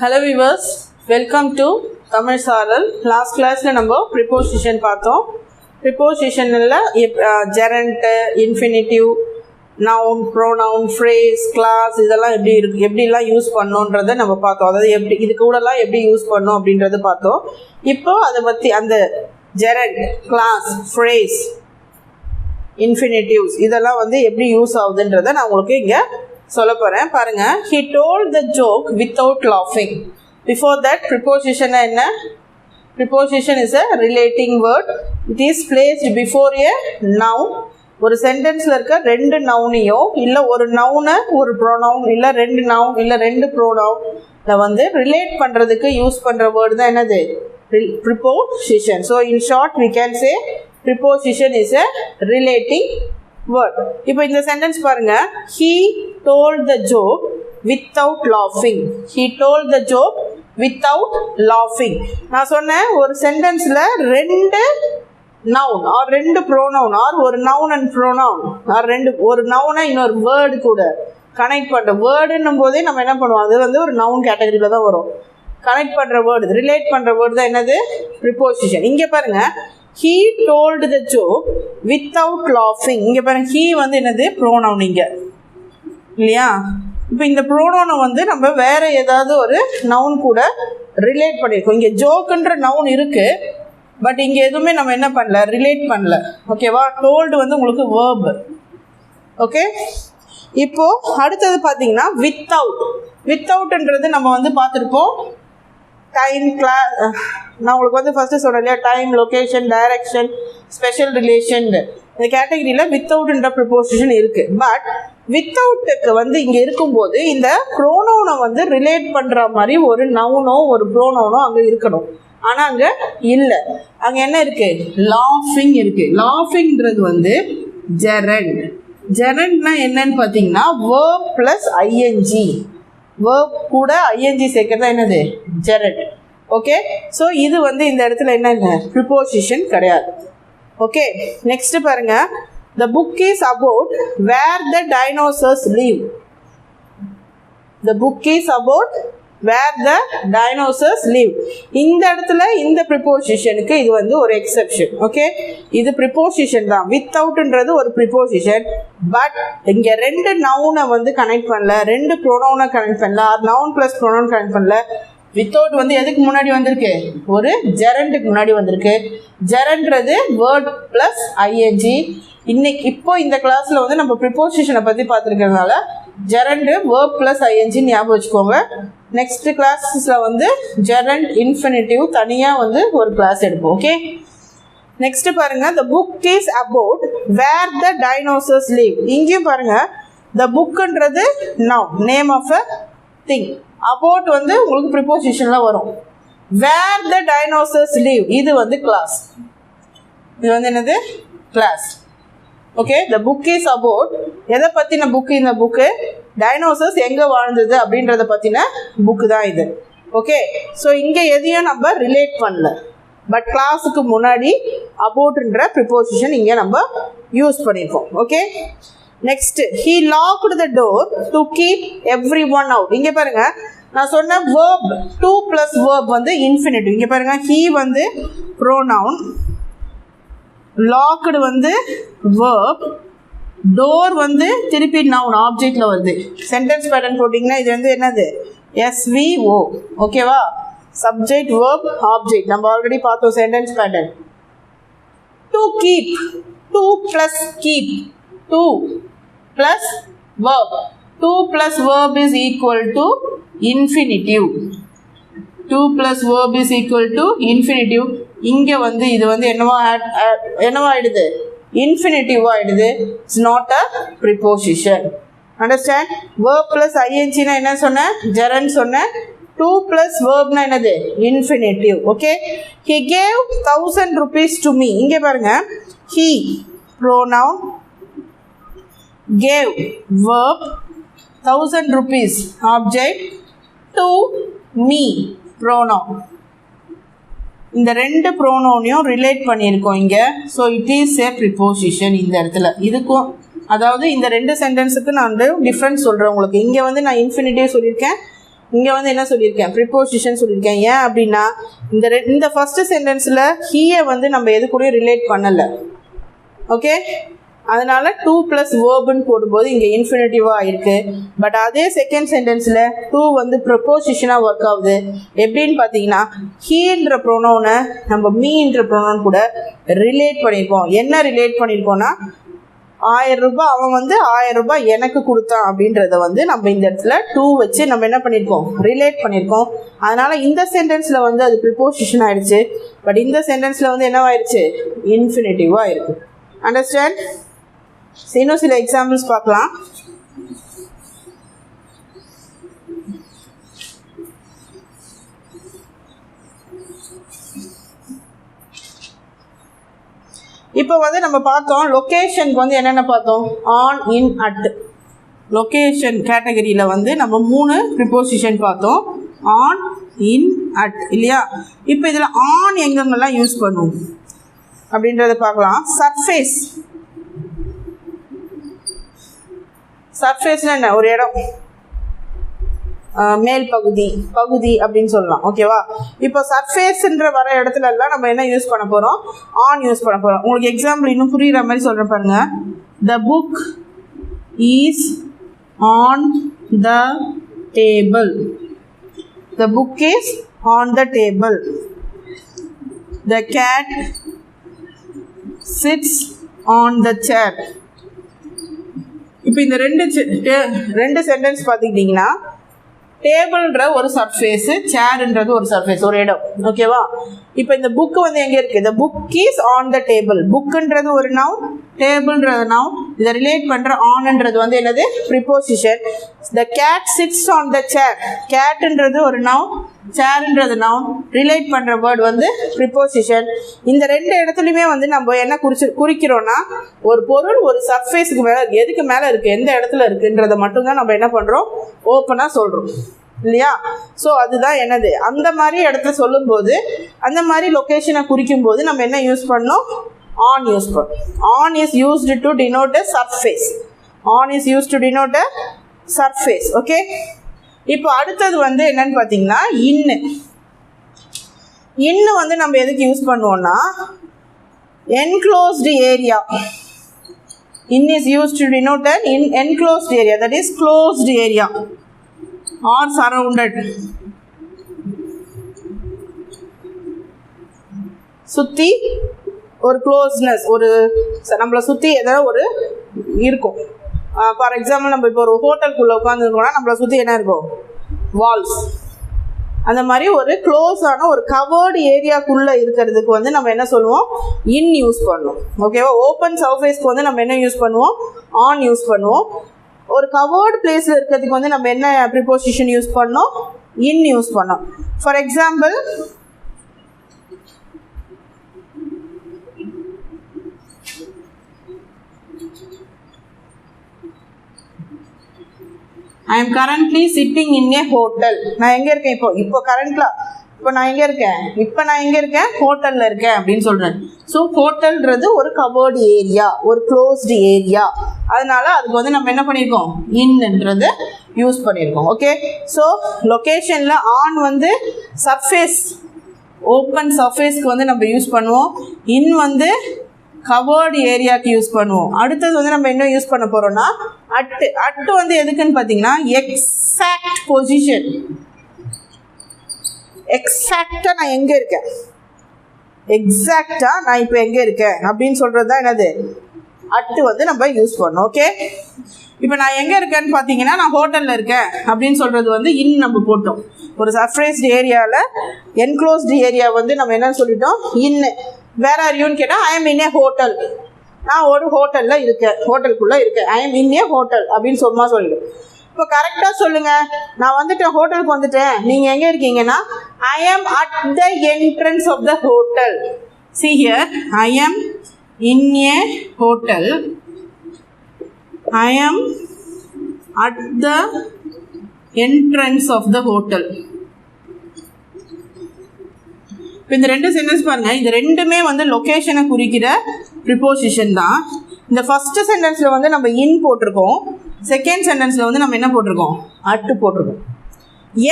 Hello viewers, welcome to Thamizh Saaral. Last class la namba preposition paathom. Preposition la gerund, infinitive, noun, pronoun, phrase, class idella eppadi la use pannondradha namba paathom. Adha eppadi idu koodala eppadi use pannom abindradha paathom. Ipo adha patti and gerund, class, phrase, infinitives இதெல்லாம் வந்து எப்படி use ஆகுதுன்றதை நான் உங்களுக்கு இங்கே சொல்ல போகிறேன் பாருங்க. He told the joke without laughing. Before that, preposition என்ன? Preposition is a relating word. It is placed before a noun. ஒரு சென்டென்ஸில் இருக்க ரெண்டு நவுனையோ இல்லை ஒரு நவுனை ஒரு ப்ரோனவுன் இல்லை ரெண்டு நவுன் இல்லை ரெண்டு ப்ரோனவுனை வந்து ரிலேட் பண்ணுறதுக்கு யூஸ் பண்ணுற வேர்டு தான் என்னது? Preposition. So in short we can say preposition is a relating word. இப்போ இந்த சென்டென்ஸ் பாருங்க. He told the joke without laughing. He told the joke without laughing. நான் சொன்னேன் ஒரு சென்டென்ஸில் ரெண்டு நவுன் ஆர் ரெண்டு ப்ரோனவுன் ஆர் ஒரு நவுன் அண்ட் ப்ரோனவுன் ஆர் ஒரு நவுனை இன்னொரு வேர்டு கூட கனெக்ட் பண்ணுற வேர்டுன்னும் போதே நம்ம என்ன பண்ணுவோம், அது வந்து ஒரு நவுன் கேட்டகரியில் தான் வரும். கனெக்ட் பண்ணுற வேர்டு, ரிலேட் பண்ணுற வேர்டு தான் என்னது? ப்ரிப்போசிஷன். இங்கே பாருங்கள், he told the joke without laughing. இங்கே பாருங்கள், he வந்து என்னது? ப்ரோனவுன் இங்கே இல்லையா? இப்போ இந்த ப்ரோனவுனை வந்து நம்ம வேறு ஏதாவது ஒரு நவுன் கூட ரிலேட் பண்ணியிருக்கோம். இங்கே ஜோக்குன்ற நவுன் இருக்குது, பட் இங்கே எதுவுமே நம்ம என்ன பண்ணல, ரிலேட் பண்ணல. ஓகேவா? டோல்டு வந்து உங்களுக்கு வேர்பு. ஓகே, இப்போது அடுத்தது பார்த்தீங்கன்னா வித்தவுட்ன்றது நம்ம வந்து பார்த்துருப்போம். டைம், கிளாஸ், நான் உங்களுக்கு வந்து ஃபஸ்ட்டு சொன்னேன் இல்லையா, time, location, direction, special relation, இந்த கேட்டகரியில் வித்தவுட்ன்ற ப்ரிப்போசிஷன் இருக்குது. பட் வித்தவுட்டுக்கு வந்து இங்கே இருக்கும்போது இந்த ப்ரோனவுனை வந்து ரிலேட் பண்ணுற மாதிரி ஒரு நவுனோ ஒரு ப்ரோனவுனோ அங்கே இருக்கணும். ஆனால் அங்கே இல்லை. அங்கே என்ன இருக்குது? லாஃபிங் இருக்குது. லாஃபிங்கிறது வந்து ஜெரண்ட். ஜெரண்ட்னா என்னன்னு பார்த்தீங்கன்னா வேர்ப் ப்ளஸ் ஐஎன்ஜி. வேர்ப் கூட ஐஎன்ஜி சேர்க்கறது என்னது? ஜெரண்ட். ஓகே, ஸோ இது வந்து இந்த இடத்துல என்னங்க? ப்ரிப்போசிஷன் கிடையாது. ஓகே, நெக்ஸ்ட் பாருங்க. The book is about where the dinosaurs live. The book is about where the dinosaurs live. இந்த இடத்துல இந்த ப்ரிப்போசிஷனுக்கு இது வந்து ஒரு எக்ஸெப்ஷன். ஓகே, இது ப்ரிப்போசிஷன் தான். வித்தவுட்ன்றது ஒரு ப்ரிப்போசிஷன். பட் இங்கே ரெண்டு நவுனை வந்து கனெக்ட் பண்ணல, ரெண்டு ப்ரோனவுனை கனெக்ட் பண்ணல, நவுன் ப்ளஸ் ப்ரோனவுன் கனெக்ட் பண்ணல. வித்தவுட் வந்து எதுக்கு முன்னாடி வந்திருக்கு? ஒரு ஜெரண்டுக்கு முன்னாடி வந்திருக்கு. ஜெரண்ட்றது வேர்ட் ப்ளஸ் ஐஎன்ஜி. இப்போ இந்த கிளாஸில் வந்து நம்ம ப்ரிப்போசிஷனை பற்றி பார்த்துருக்கிறதுனால ஜெரண்டு வேர்ப் ப்ளஸ் ஐஎன்ஜி ஞாபகம் வச்சுக்கோங்க. நெக்ஸ்ட் கிளாஸஸில் வந்து ஜெரண்ட், இன்ஃபினிட்டிவ் தனியாக வந்து ஒரு கிளாஸ் எடுப்போம். ஓகே, நெக்ஸ்ட் பாருங்க. The book is about where the dinosaurs live. இங்கேயும் பாருங்க, த புக்குன்றது noun, name of a thing. About வந்து உங்களுக்கு ப்ரிப்போசிஷனில் வரும். வேர் த டைனோசர்ஸ் லிவ் இது வந்து கிளாஸ். இது வந்து என்னது? Class. Okay, the book is about எதை பற்றின புக்கு? இந்த புக்கு டைனோசர்ஸ் எங்கே வாழ்ந்தது அப்படின்றத பற்றின புக்கு தான் இது. ஓகே, ஸோ இங்கே எதையும் நம்ம ரிலேட் பண்ணல, பட் கிளாஸுக்கு முன்னாடி அபவுட்ன்ற ப்ரிப்போசிஷன் இங்கே நம்ம யூஸ் பண்ணியிருக்கோம். Okay, next, he locked the door to keep everyone out. இங்கே பாருங்க, நான் சொன்ன verb 2 plus verb வந்து infinitive. இங்கே பாருங்க, he வந்து pronoun, locked வந்து verb, door வந்து திருப்பி noun ஆப்ஜெக்டில் வருது. சென்டென்ஸ் பேட்டர்ன் போட்டிங்கன்னா இது வந்து என்னது? SVO. ஓகேவா? Subject, verb, object. நம்ம ஆல்ரெடி பார்த்தோம் sentence pattern. to keep, 2 plus keep, 2 plus verb. 2 plus verb is equal to infinitive. 2 plus verb is equal to infinitive. இங்கே வந்து இது வந்து என்னவா ஆயிடுது? infinitive ஆயிடுது. It's not a preposition. Understand? verb plus ing னா என்ன சொன்னேன்? gerund சொன்னேன். 2 plus verb னா என்னது? infinitive. Okay, he gave 1000 rupees to me. இங்கே பாருங்க, he pronoun, gave verb, 1000 rupees object, to me pronoun. இந்த ரெண்டு ப்ரோனவுனையும் ரிலேட் பண்ணியிருக்கோம் இங்கே. So it is a preposition இந்த இடத்துல. இதுக்கும் அதாவது இந்த ரெண்டு சென்டென்ஸுக்கு நான் வந்து டிஃப்ரென்ஸ் சொல்கிறேன் உங்களுக்கு. இங்கே வந்து நான் இன்ஃபினிட்டிவ் சொல்லியிருக்கேன், இங்கே வந்து என்ன சொல்லியிருக்கேன், ப்ரிப்போசிஷன் சொல்லியிருக்கேன். ஏன் அப்படின்னா இந்த ஃபஸ்ட்டு சென்டென்ஸில் ஹீயை வந்து நம்ம எது கூடயும் ரிலேட் பண்ணலை. ஓகே, அதனால் 2 + வேர்புன்னு போடும்போது இங்கே இன்ஃபினிட்டிவாக ஆகிருக்கு. பட் அதே செகண்ட் சென்டென்ஸில் 2 வந்து ப்ரொப்போசிஷனாக ஒர்க் ஆகுது. எப்படின்னு பார்த்தீங்கன்னா ஹீன்ற ப்ரொனவுனை நம்ம மீன்ற ப்ரொனவுன் கூட ரிலேட் பண்ணியிருக்கோம். என்ன ரிலேட் பண்ணியிருக்கோன்னா 1000 ரூபாய் அவன் வந்து 1000 ரூபாய் எனக்கு கொடுத்தான் அப்படின்றத வந்து நம்ம இந்த இடத்துல 2 வச்சு நம்ம என்ன பண்ணியிருக்கோம், ரிலேட் பண்ணியிருக்கோம். அதனால் இந்த சென்டென்ஸில் வந்து அது ப்ரிப்போசிஷன் ஆகிடுச்சு. பட் இந்த சென்டென்ஸில் வந்து என்னவாயிடுச்சு, இன்ஃபினிட்டிவாக இருக்குது. அண்டர்ஸ்டாண்ட்? இன்னும் சில எக்ஸாம்பிள்ஸ் பார்க்கலாம். இப்போ வந்து நம்ம பார்த்தோம் லொக்கேஷனுக்கு வந்து என்னென்ன பார்த்தோம், ஆன், இன், அட். லொக்கேஷன் கேட்டகரியில் வந்து நம்ம 3 ப்ரிப்போசிஷன் பார்த்தோம், ஆன், இன், அட் இல்லையா. இப்போ இதில் ஆன் எங்கெங்கெல்லாம் யூஸ் பண்ணுவோம் அப்படின்றத பார்க்கலாம். சர்ஃபேஸ், சர்ஃபேஸ்னால் என்ன, ஒரு இடம், மேல் பகுதி, பகுதி அப்படின்னு சொல்லலாம். ஓகேவா? இப்போ சர்ஃபேஸ்ன்ற வர இடத்துல எல்லாம் நம்ம என்ன யூஸ் பண்ண போகிறோம், ஆன் யூஸ் பண்ண போகிறோம். உங்களுக்கு எக்ஸாம்பிள் இன்னும் புரிகிற மாதிரி சொல்கிறேன் பாருங்க. The book is on the table. The book is on the table. The cat sits on the chair. இப்போ இந்த ரெண்டு சென்டென்ஸ் பார்த்துக்கிட்டிங்கன்னா டேபிள்ன்ற ஒரு சர்ஃபேஸு, சேர்ன்றது ஒரு சர்ஃபேஸ், ஒரு இடம். ஓகேவா? இப்போ இந்த புக்கு வந்து எங்கே இருக்குது, the book is on the table. புக்குன்றது ஒரு நவுன், டேபிள்ன்றது நவுன். இதை ரிலேட் பண்ணுற ஆன்ன்றது வந்து என்னது, preposition. The cat sits on the chair. கேட்டுன்றது ஒரு நவுன், சேர்ன்றது நவுன். ரிலேட் பண்ணுற வேர்டு வந்து ப்ரிப்போசிஷன். இந்த 2 இடத்துலையுமே வந்து நம்ம என்ன குறிக்கிறோன்னா ஒரு பொருள் ஒரு சர்ஃபேஸுக்கு மேலே எதுக்கு மேலே இருக்குது, எந்த இடத்துல இருக்குன்றதை மட்டும்தான் நம்ம என்ன பண்ணுறோம், ஓப்பனாக சொல்கிறோம் இல்லையா. ஸோ அதுதான் என்னது, அந்த மாதிரி இடத்த சொல்லும்போது, அந்த மாதிரி லொக்கேஷனை குறிக்கும் போது நம்ம என்ன யூஸ் பண்ணோம், ஆன் யூஸ் பண்ணோம். On is used to denote a surface. On is used to denote a surface. Okay, இப்போ அடுத்தது வந்து என்னன்னு பார்த்தீங்கன்னா இன்னு. இன்னு வந்து நம்ம எதுக்கு யூஸ் பண்ணுவோம்னா enclosed area. In is used to denote an enclosed area, that is closed area or surrounded. சுற்றி ஒரு க்ளோஸ்னஸ், ஒரு நம்மளை சுற்றி ஏதாவது ஒரு இருக்கும். ஃபார் எக்ஸாம்பிள் நம்ம இப்போ ஒரு ஹோட்டலுக்குள்ளே உட்காந்துருக்கோம்னா நம்மளை சுற்றி என்ன இருக்கும், வால்ஸ். அந்த மாதிரி ஒரு க்ளோஸான ஒரு கவர்டு ஏரியாக்குள்ளே இருக்கிறதுக்கு வந்து நம்ம என்ன சொல்லுவோம், இன் யூஸ் பண்ணுவோம். ஓகேவா? ஓப்பன் சர்ஃபேஸ்க்கு வந்து நம்ம என்ன யூஸ் பண்ணுவோம், ஆன் யூஸ் பண்ணுவோம். ஒரு கவர்டு பிளேஸில் இருக்கிறதுக்கு வந்து நம்ம என்ன ப்ரிப்போசிஷன் யூஸ் பண்ணோம், இன் யூஸ் பண்ணோம். For example I am currently sitting in a hotel. நான் எங்கே இருக்கேன், இப்போ கரண்ட்லாம் இப்போ நான் எங்கே இருக்கேன், நான் எங்கே இருக்கேன், ஹோட்டலில் இருக்கேன் அப்படின்னு சொல்கிறேன். ஸோ ஹோட்டல்ன்றது ஒரு கவர்டு ஏரியா, ஒரு க்ளோஸ்டு ஏரியா. அதனால அதுக்கு வந்து நம்ம என்ன பண்ணியிருக்கோம், இன்ன்றது யூஸ் பண்ணியிருக்கோம். ஓகே, ஸோ லொக்கேஷனில் ஆன் வந்து சர்ஃபேஸ், ஓப்பன் சர்ஃபேஸ்க்கு வந்து நம்ம யூஸ் பண்ணுவோம். இன் வந்து கவர்டு ஏரியாவுக்கு யூஸ் பண்ணுவோம். அடுத்தது வந்து நம்ம என்ன யூஸ் பண்ண போகிறோம்னா அட்டு வந்து எதுக்குன்னு பார்த்தீங்கன்னா எக்ஸாக்ட் பொசிஷன். எக்ஸாக்டாக நான் எங்கே இருக்கேன், எக்ஸாக்டாக நான் இப்போ எங்கே இருக்கேன் அப்படின்னு சொல்கிறது தான் என்னது, அட்டு வந்து நம்ம யூஸ் பண்ணோம். ஓகே, இப்போ நான் எங்கே இருக்கேன்னு பார்த்தீங்கன்னா நான் ஹோட்டலில் இருக்கேன் அப்படின்னு சொல்கிறது வந்து இன் நம்ம போட்டோம். ஒரு சர்ஃபேஸ்டு ஏரியாவில் என்க்ளோஸ்டு ஏரியா வந்து நம்ம என்ன சொல்லிட்டோம், இன்னு. வேற ஆர் கேட்டால் ஐ எம் இன் ஏ ஹோட்டல், நான் ஒரு ஹோட்டலில் இருக்கேன், ஹோட்டலுக்குள்ளே இருக்கேன், ஐ எம் இன் ஏ ஹோட்டல் அப்படின்னு சும்மா சொல்லிடும். இப்போ கரெக்டாக சொல்லுங்கள், நான் வந்துட்டேன், ஹோட்டலுக்கு வந்துட்டேன், நீங்கள் எங்கே இருக்கீங்கன்னா I am at the entrance of the hotel. See here, I am in a hotel, I am at the entrance of the hotel. இப்போ இந்த 2 சென்டென்ஸ் பாருங்கள், இது ரெண்டுமே வந்து லொக்கேஷனை குறிக்கிற ப்ரிப்போசிஷன் தான். இந்த ஃபஸ்ட்டு சென்டென்ஸில் வந்து நம்ம இன் போட்டிருக்கோம், செகண்ட் சென்டென்ஸில் வந்து நம்ம என்ன போட்டிருக்கோம், அட்டு போட்டிருக்கோம்.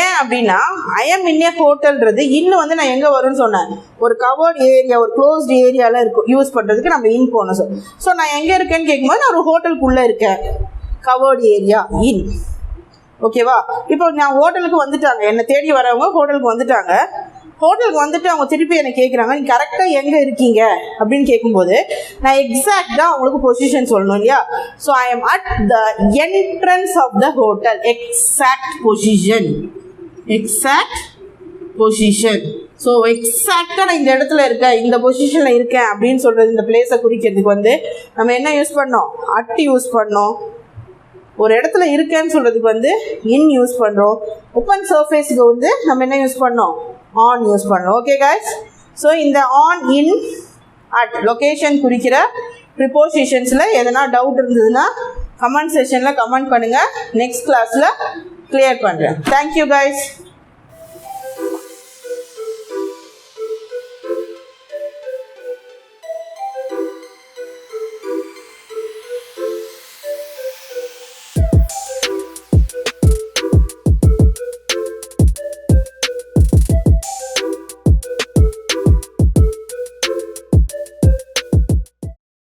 ஏன் அப்படின்னா ஐ எம் இன் ஏ ஹோட்டல்ன்றது இன்னும் வந்து நான் எங்கே வரும்னு சொன்னேன், ஒரு கவர்ட் ஏரியா, ஒரு க்ளோஸ்டு ஏரியாவில் இருக்கும் யூஸ் பண்ணுறதுக்கு நம்ம இன் போனோம். ஸோ நான் எங்கே இருக்கேன்னு கேட்கும்போது நான் ஒரு ஹோட்டலுக்குள்ளே இருக்கேன், கவர்டு ஏரியா இன். ஓகேவா? இப்போ நான் ஹோட்டலுக்கு வந்துட்டாங்க, என்னை தேடி வரவங்க ஹோட்டலுக்கு வந்துட்டாங்க. ஹோட்டலுக்கு வந்துட்டு அவங்க திருப்பி என்னை கேட்குறாங்க, நீ கரெக்டாக எங்கே இருக்கீங்க அப்படின்னு கேட்கும்போது நான் எக்ஸாக்டாக அவங்களுக்கு பொசிஷன் சொல்லணும் இல்லையா? So I am at the entrance of the hotel, exact position, exact position. So எக்ஸாக்டாக நான் இந்த இடத்துல இருக்கேன், இந்த பொசிஷனில் இருக்கேன் அப்படின்னு சொல்கிறது, இந்த பிளேஸை குறிக்கிறதுக்கு வந்து நம்ம என்ன யூஸ் பண்ணோம், அட் யூஸ் பண்ணோம். ஒரு இடத்துல இருக்கேன்னு சொல்கிறதுக்கு வந்து இன் யூஸ் பண்ணுறோம். ஓப்பன் சர்ஃபேஸுக்கு வந்து நம்ம என்ன யூஸ் பண்ணோம், ஆன் யூஸ் பண்ணோம். ஓகே கைஸ், ஸோ இந்த ஆன், இன், அட் லொக்கேஷன் குறிக்கிற ப்ரிப்போசிஷன்ஸில் எதனா டவுட் இருந்ததுன்னா கமெண்ட் செஷனில் கமெண்ட் பண்ணுங்கள், நெக்ஸ்ட் கிளாஸில் கிளியர் பண்ணுறேன். Thank you guys.